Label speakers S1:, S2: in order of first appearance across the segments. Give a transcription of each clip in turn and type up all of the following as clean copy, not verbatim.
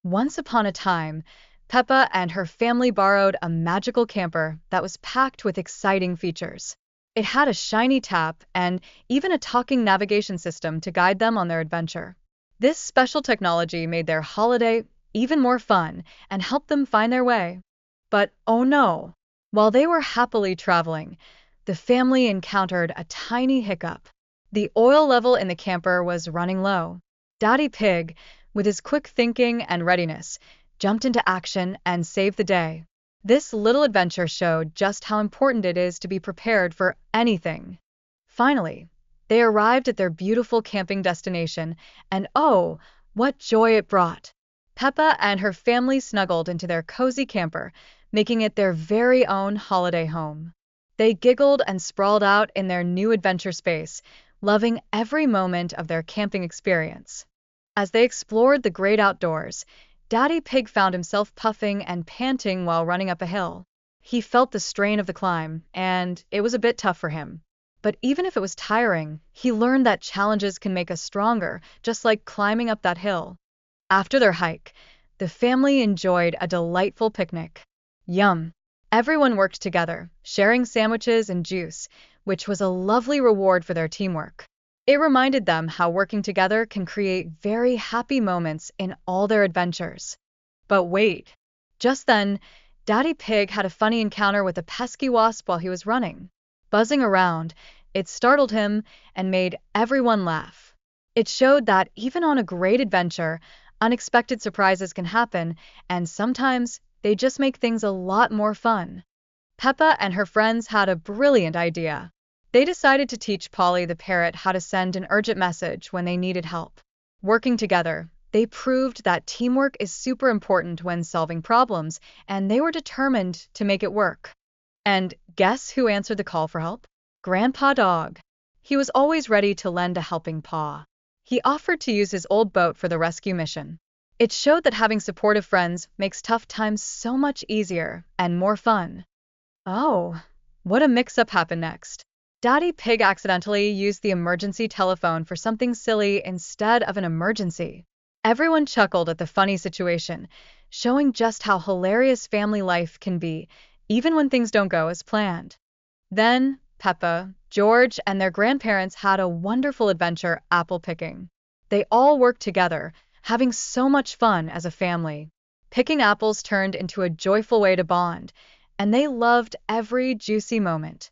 S1: Once upon a time, Peppa and her family borrowed a magical camper that was packed with exciting features. It had a shiny tap and even a talking navigation system to guide them on their adventure. This special technology made their holiday even more fun and helped them find their way. But oh no! While they were happily traveling, the family encountered a tiny hiccup. The oil level in the camper was running low. Daddy Pig, with his quick thinking and readiness, jumped into action and saved the day. This little adventure showed just how important it is to be prepared for anything. Finally, they arrived at their beautiful camping destination, and oh, what joy it brought! Peppa and her family snuggled into their cozy camper, making it their very own holiday home. They giggled and sprawled out in their new adventure space, loving every moment of their camping experience. As they explored the great outdoors, Daddy Pig found himself puffing and panting while running up a hill. He felt the strain of the climb, and it was a bit tough for him. But even if it was tiring, he learned that challenges can make us stronger, just like climbing up that hill. After their hike, the family enjoyed a delightful picnic. Yum! Everyone worked together, sharing sandwiches and juice, which was a lovely reward for their teamwork. It reminded them how working together can create very happy moments in all their adventures. But wait! Just then, Daddy Pig had a funny encounter with a pesky wasp while he was running. Buzzing around, it startled him and made everyone laugh. It showed that even on a great adventure, unexpected surprises can happen, and sometimes they just make things a lot more fun. Peppa and her friends had a brilliant idea. They decided to teach Polly the parrot how to send an urgent message when they needed help. Working together, they proved that teamwork is super important when solving problems, and they were determined to make it work. And guess who answered the call for help? Grandpa Dog. He was always ready to lend a helping paw. He offered to use his old boat for the rescue mission. It showed that having supportive friends makes tough times so much easier and more fun. Oh, what a mix-up happened next. Daddy Pig accidentally used the emergency telephone for something silly instead of an emergency. Everyone chuckled at the funny situation, showing just how hilarious family life can be, even when things don't go as planned. Then, Peppa, George, and their grandparents had a wonderful adventure apple picking. They all worked together, having so much fun as a family. Picking apples turned into a joyful way to bond, and they loved every juicy moment.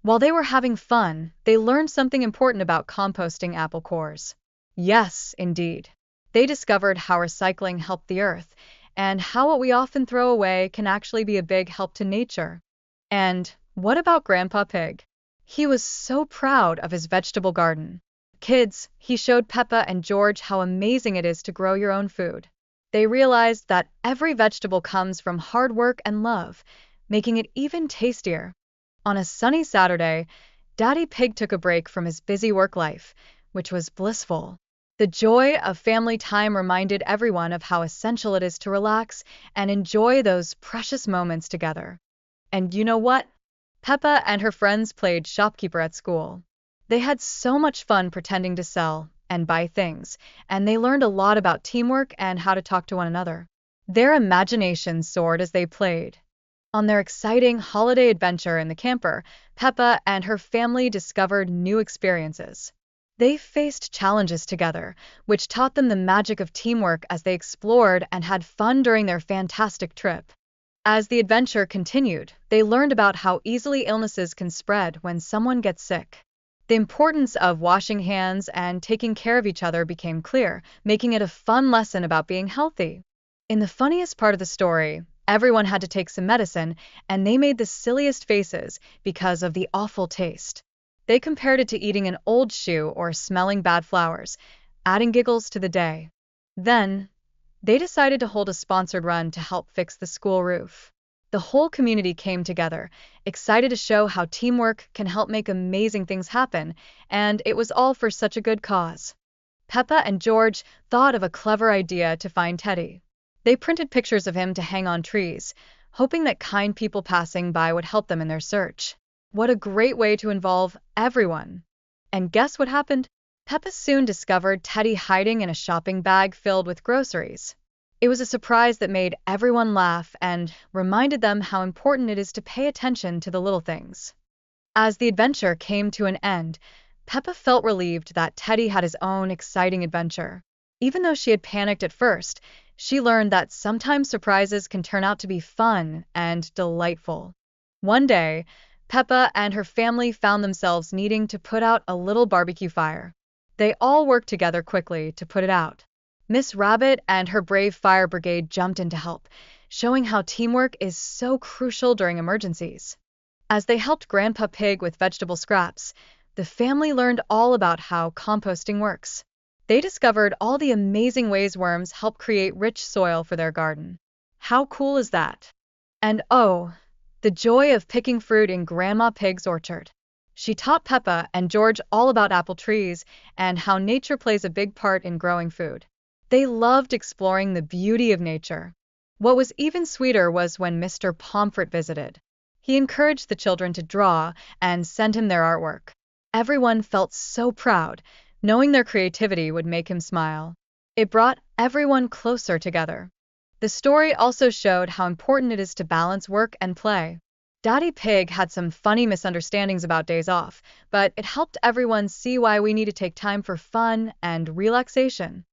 S1: While they were having fun, they learned something important about composting apple cores. Yes, indeed. They discovered how recycling helped the earth, and how what we often throw away can actually be a big help to nature. And what about Grandpa Pig? He was so proud of his vegetable garden. Kids, he showed Peppa and George how amazing it is to grow your own food. They realized that every vegetable comes from hard work and love, making it even tastier. On a sunny Saturday, Daddy Pig took a break from his busy work life, which was blissful. The joy of family time reminded everyone of how essential it is to relax and enjoy those precious moments together. And you know what? Peppa and her friends played shopkeeper at school. They had so much fun pretending to sell and buy things, and they learned a lot about teamwork and how to talk to one another. Their imaginations soared as they played. On their exciting holiday adventure in the camper, Peppa and her family discovered new experiences. They faced challenges together, which taught them the magic of teamwork as they explored and had fun during their fantastic trip. As the adventure continued, they learned about how easily illnesses can spread when someone gets sick. The importance of washing hands and taking care of each other became clear, making it a fun lesson about being healthy. In the funniest part of the story, everyone had to take some medicine, and they made the silliest faces because of the awful taste. They compared it to eating an old shoe or smelling bad flowers, adding giggles to the day. Then, they decided to hold a sponsored run to help fix the school roof. The whole community came together, excited to show how teamwork can help make amazing things happen, and it was all for such a good cause. Peppa and George thought of a clever idea to find Teddy. They printed pictures of him to hang on trees, hoping that kind people passing by would help them in their search. What a great way to involve everyone! And guess what happened? Peppa soon discovered Teddy hiding in a shopping bag filled with groceries. It was a surprise that made everyone laugh and reminded them how important it is to pay attention to the little things. As the adventure came to an end, Peppa felt relieved that Teddy had his own exciting adventure. Even though she had panicked at first, she learned that sometimes surprises can turn out to be fun and delightful. One day, Peppa and her family found themselves needing to put out a little barbecue fire. They all worked together quickly to put it out. Miss Rabbit and her brave fire brigade jumped in to help, showing how teamwork is so crucial during emergencies. As they helped Grandpa Pig with vegetable scraps, the family learned all about how composting works. They discovered all the amazing ways worms help create rich soil for their garden. How cool is that? And oh, the joy of picking fruit in Grandma Pig's orchard. She taught Peppa and George all about apple trees and how nature plays a big part in growing food. They loved exploring the beauty of nature. What was even sweeter was when Mr. Pomfret visited. He encouraged the children to draw and send him their artwork. Everyone felt so proud, knowing their creativity would make him smile. It brought everyone closer together. The story also showed how important it is to balance work and play. Daddy Pig had some funny misunderstandings about days off, but it helped everyone see why we need to take time for fun and relaxation.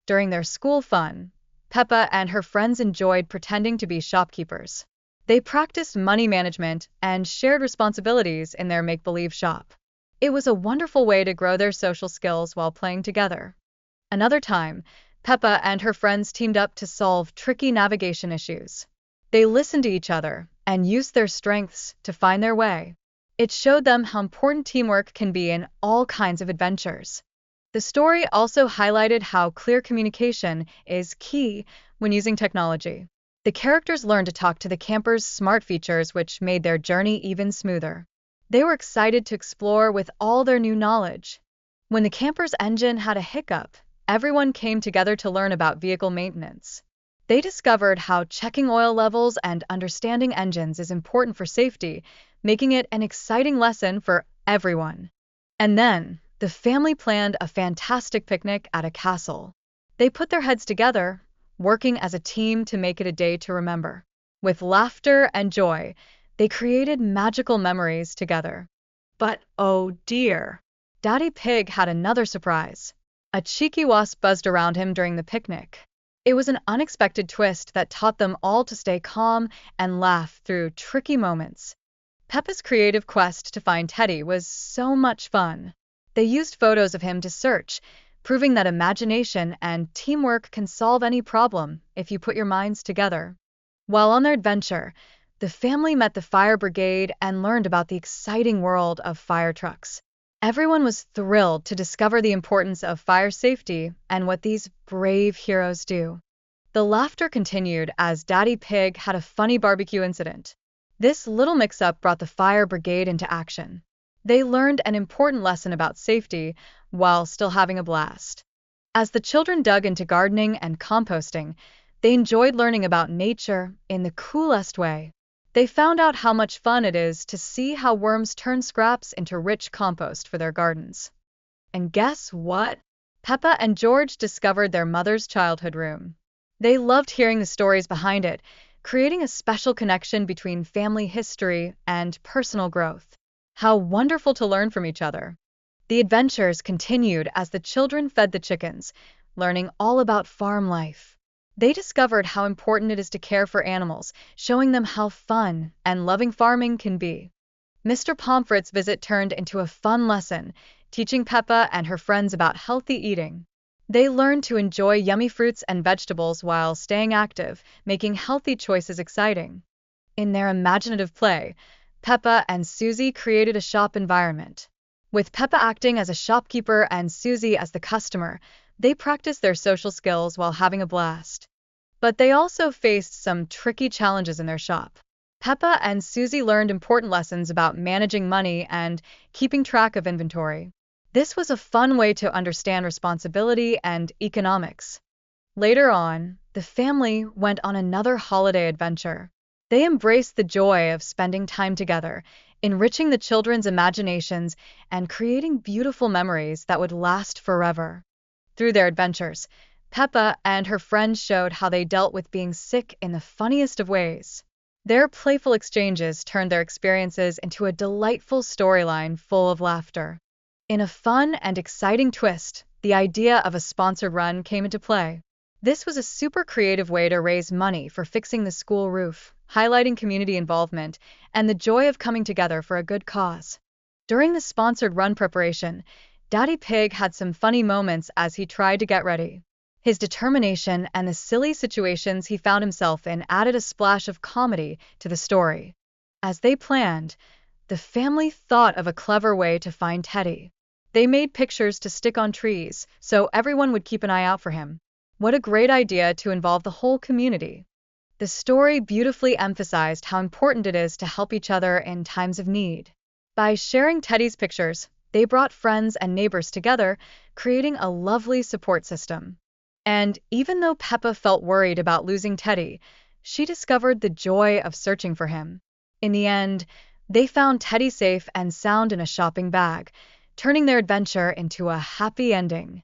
S1: During their school fun, Peppa and her friends enjoyed pretending to be shopkeepers. They practiced money management and shared responsibilities in their make-believe shop. It was a wonderful way to grow their social skills while playing together. Another time, Peppa and her friends teamed up to solve tricky navigation issues. They listened to each other and used their strengths to find their way. It showed them how important teamwork can be in all kinds of adventures. The story also highlighted how clear communication is key when using technology. The characters learned to talk to the campers' smart features, which made their journey even smoother. They were excited to explore with all their new knowledge. When the camper's engine had a hiccup, everyone came together to learn about vehicle maintenance. They discovered how checking oil levels and understanding engines is important for safety, making it an exciting lesson for everyone. And then, the family planned a fantastic picnic at a castle. They put their heads together, working as a team to make it a day to remember. With laughter and joy, they created magical memories together. But oh dear, Daddy Pig had another surprise. A cheeky wasp buzzed around him during the picnic. It was an unexpected twist that taught them all to stay calm and laugh through tricky moments. Peppa's creative quest to find Teddy was so much fun. They used photos of him to search, proving that imagination and teamwork can solve any problem if you put your minds together. While on their adventure, the family met the fire brigade and learned about the exciting world of fire trucks. Everyone was thrilled to discover the importance of fire safety and what these brave heroes do. The laughter continued as Daddy Pig had a funny barbecue incident. This little mix-up brought the fire brigade into action. They learned an important lesson about safety while still having a blast. As the children dug into gardening and composting, they enjoyed learning about nature in the coolest way. They found out how much fun it is to see how worms turn scraps into rich compost for their gardens. And guess what? Peppa and George discovered their mother's childhood room. They loved hearing the stories behind it, creating a special connection between family history and personal growth. How wonderful to learn from each other. The adventures continued as the children fed the chickens, learning all about farm life. They discovered how important it is to care for animals, showing them how fun and loving farming can be. Mr. Pomfret's visit turned into a fun lesson, teaching Peppa and her friends about healthy eating. They learned to enjoy yummy fruits and vegetables while staying active, making healthy choices exciting. In their imaginative play, Peppa and Susie created a shop environment. With Peppa acting as a shopkeeper and Susie as the customer, they practiced their social skills while having a blast. But they also faced some tricky challenges in their shop. Peppa and Susie learned important lessons about managing money and keeping track of inventory. This was a fun way to understand responsibility and economics. Later on, the family went on another holiday adventure. They embraced the joy of spending time together, enriching the children's imaginations and creating beautiful memories that would last forever. Through their adventures, Peppa and her friends showed how they dealt with being sick in the funniest of ways. Their playful exchanges turned their experiences into a delightful storyline full of laughter. In a fun and exciting twist, the idea of a sponsored run came into play. This was a super creative way to raise money for fixing the school roof, highlighting community involvement and the joy of coming together for a good cause. During the sponsored run preparation, Daddy Pig had some funny moments as he tried to get ready. His determination and the silly situations he found himself in added a splash of comedy to the story. As they planned, the family thought of a clever way to find Teddy. They made pictures to stick on trees so everyone would keep an eye out for him. What a great idea to involve the whole community. The story beautifully emphasized how important it is to help each other in times of need. By sharing Teddy's pictures, they brought friends and neighbors together, creating a lovely support system. And even though Peppa felt worried about losing Teddy, she discovered the joy of searching for him. In the end, they found Teddy safe and sound in a shopping bag, turning their adventure into a happy ending.